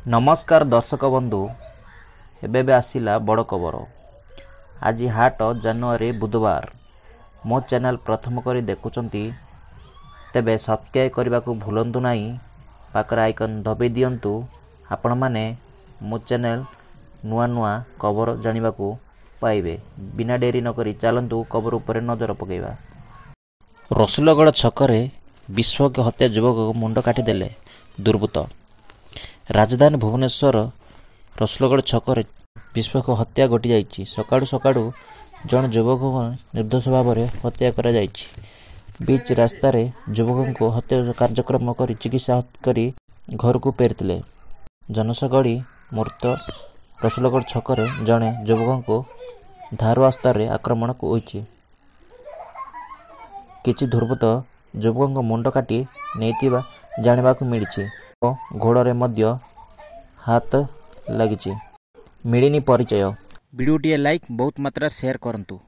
नमस्कार दर्शक बंधु एबे आसिला बड़ खबर। आज हाट जनवरी बुधवार मो चैनल प्रथम करी देखुचंती तेबे सब्सक्राइब करने को भूलंतु नहीं। पाकर आइकन दबे दियंतु आपण माने मो चैनल नुआ नुआ खबर जानिबा को पाइबे। बिना डेरी नकरी चलंतु खबर ऊपर नजर पकेबा। रसुलगढ़ छकरे विश्वक हत्या युवक मुंड काटिदेले दुर्बृत्त। राजधानी भुवनेश्वर रसुलगढ़ छकरे विश्वक हत्या घटी जाइछि। सकाळु सकाळु जन युवक निर्दोष भाव में हत्या करा जाइछि। बीच रास्तार युवक को हत्या कार्यक्रम कर चिकित्सा करी घर को फेरथिले। जनसगड़ी मूर्त रसुलगढ़ छकरे जड़े युवक को धारवास्तार आक्रमण होइछि। किछि दुर्बृत्त युवक मुंड काटी नेइतिबा जानिबाकु मिलिछि। घोड़े मध्य हाथ लगी मिलनी परिचय। वीडियो लाइक बहुत मात्रा शेयर करंतु।